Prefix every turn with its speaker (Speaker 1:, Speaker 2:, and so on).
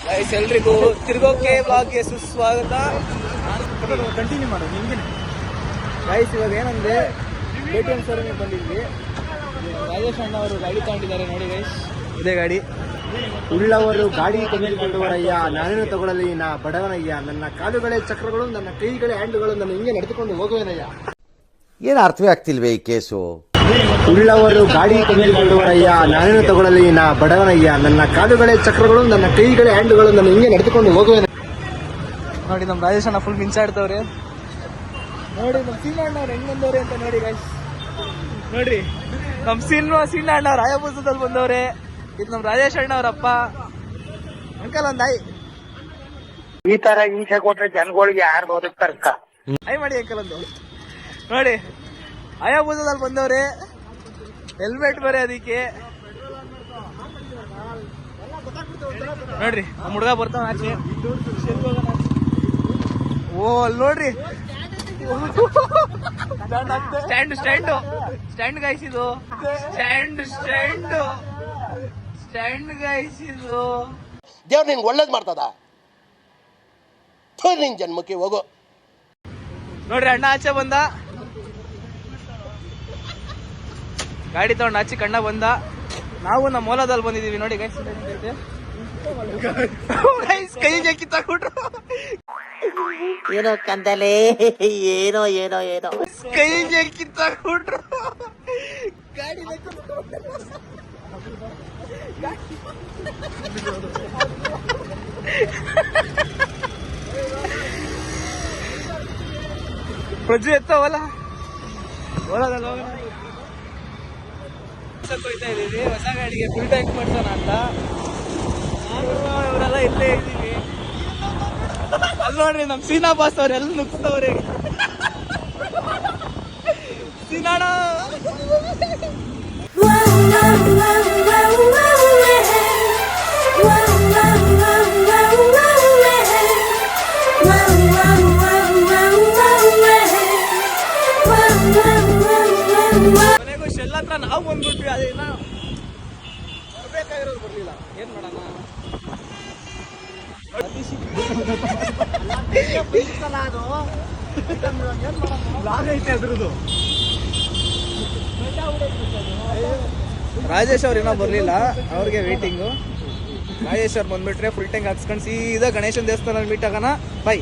Speaker 1: Guys ಎಲ್ರಿಗೂ ತಿರ್ಗೋಕೆ ಬ್ಲಾಗ್ಗೆ ಸುಸ್ವಾಗತ.
Speaker 2: Continue ಮಾಡೋದು ನಿಮ್ಗೆ
Speaker 1: ಗೈಸ್ ಇವಾಗ ಏನಂದ್ರೆ KTM ಶೋರೂಮಿಗೆ ಬಂದಿದ್ವಿ. ರಾಜೇಶ್ ಅಣ್ಣ ಅವರು ಗಾಡಿ ತಗೊಂಡಿದ್ದಾರೆ ನೋಡಿ ಗೈಸ್, ಇದೇ ಗಾಡಿ.
Speaker 2: ಉಳ್ಳವರು ಗಾಡಿ ತೆಗೆದುಕೊಂಡವರಯ್ಯ, ನಾನೇನು ತಗೊಳ್ಳಲಿ ನಾ ಬಡವನಯ್ಯ, ನನ್ನ ಕಾಲುಗಳೇ ಚಕ್ರಗಳು, ನನ್ನ ಕೈಗಳೇ ಹ್ಯಾಂಡುಗಳು, ನನ್ನ ಹಿಂಗೆ ನಡೆದುಕೊಂಡು ಹೋಗುವೇನಯ್ಯ.
Speaker 3: ಏನು ಅರ್ಥವೇ ಆಗ್ತಿಲ್ವೇ ಈ ಕೇಸು?
Speaker 2: ಉಳ್ಳವರು ಗಾಡಿ ತೆಗೆದುಕೊಂಡವರಯ್ಯ, ನಾನೇನು ತಗೊಳ್ಳಲಿ ನಾ ಬಡವನಯ್ಯ, ನನ್ನ ಕಾಲುಗಳೇ ಚಕ್ರಗಳು, ನನ್ನ ಕೈಗಳೇ ಹ್ಯಾಂಡುಗಳು, ನನ್ನ ಹಿಂಗೆ ನಡೆದುಕೊಂಡು ಹೋಗುವೇನ.
Speaker 1: ನೋಡಿ ನಮ್ಮ ರಾಜೇಶ್ ಅಣ್ಣ ಫುಲ್ ಮಿಂಚಾಡ್ತವ್ರೆ. ನೋಡಿ ನಮ್ಮ ಸೀನ ಅಣ್ಣ ಅವ್ರು ಹೆಂಗ್ ಬಂದವ್ರೆ ಅಂತ ನೋಡಿ ಗೈಸ್. ನೋಡ್ರಿ ನಮ್ಮ ಸೀನ ಅಣ್ಣ ಅವ್ರು ಆಯಾಬೂಸದಲ್ಲಿ ಬಂದವ್ರೆ. ಇದು ನಮ್ಮ ರಾಜೇಶ್ ಅಣ್ಣ ಅವ್ರಪ್ಪ. ಅಂಕಲ್ ಒಂದ್ ಆಯ್
Speaker 4: ಈ ತರ ಹಿಂಸೆ ಕೊಟ್ರೆ ಜನಗಳಿಗೆ ಯಾರು ಬದುಕ್ತಾರಕ್ಕ?
Speaker 1: ಆಯ್ ಮಾಡಿ ಅಂಕಲ್ ಒಂದು. ನೋಡಿ ಆಯಾಬೂಸದಲ್ಲಿ ಬಂದವ್ರೆ, ಹೆಲ್ಮೆಟ್ ಬರೀ ಅದಕ್ಕೆ. ನೋಡ್ರಿ ನಮ್ಮ ಹುಡುಗ ಬರ್ತಾವ ಆಚೆ. ಓ ಅಲ್ಲಿ ನೋಡ್ರಿ ಸ್ಟ್ಯಾಂಡ್ ಗಾಯಿಸಿದು, ಸ್ಟ್ಯಾಂಡ್ ಗಾಯಿಸಿದು.
Speaker 4: ದೇವ್ರು ನಿನ್ಗೆ ಒಳ್ಳೇದ್ ಮಾಡ್ತದ? ನಿನ್ ಜನ್ಮಕ್ಕೆ ಹೋಗು.
Speaker 1: ನೋಡ್ರಿ ಅಣ್ಣ ಆಚೆ ಬಂದ, ಗಾಡಿ ತಗೊಂಡು ಆಚೆ ಕಣ್ಣ ಬಂದ. ನಾವು ನಮ್ಮ ಮೂಲದಲ್ಲಿ ಬಂದಿದೀವಿ ನೋಡಿ ಗೈಸ್. ಕೈ ಜಕ್ಕಿ ತಗೊಂಡ್ರು,
Speaker 5: ಏನೋ ಕಂದಲೆ, ಏನೋ ಏನೋ ಏನೋ
Speaker 1: ಕೈ ಜಕ್ಕಿ ತಗೊಂಡ್ರು. ಗಾಡಿ ಪ್ರಜ್ಜು ಎತ್ತವಲ್ಲ ಹೋಗೋದಲ್ಲ. ಹೋಗ್ತಾ ಇದೀವಿ ಹೊಸ ಗಾಡಿಗೆ ಫುಲ್ ಟ್ಯಾಂಕ್ ಮಾಡ್ಸೋಣ ಅಂತ. ಇವರೆಲ್ಲ ಇಲ್ಲೇ ಇದ್ದೀವಿ. ಅಲ್ಲಿ ನೋಡ್ರಿ ನಮ್ ಸೀನಾ ಬಾಸ್ ಅವ್ರೆಲ್ಲ ನುಗ್ಸ್ತವ್ರೆ. ಸೀನಾಣ ಮನೆಗೂ ಶೆಲ್ ಹತ್ರ ನಾವು ಬಂದ್ಬಿಟ್ವಿ. ಅದೇನ ಬರ್ಬೇಕಾಗಿರೋದು ಬರ್ಲಿಲ್ಲ, ಏನ್ ಮಾಡೋಣ. ರಾಜೇಶ್ ಅವ್ರು ಏನೋ ಬರ್ಲಿಲ್ಲ, ಅವ್ರಿಗೆ ವೇಟಿಂಗು. ರಾಜೇಶ್ ಅವ್ರು ಬಂದ್ಬಿಟ್ರೆ ಫುಲ್ ಟ್ಯಾಂಕ್ ಹಾಕ್ಸ್ಕೊಂಡು ಸೀದಾ ಗಣೇಶನ್ ದೇವಸ್ಥಾನ ಮೀಟ್ ಆಗೋಣ. ಬೈ.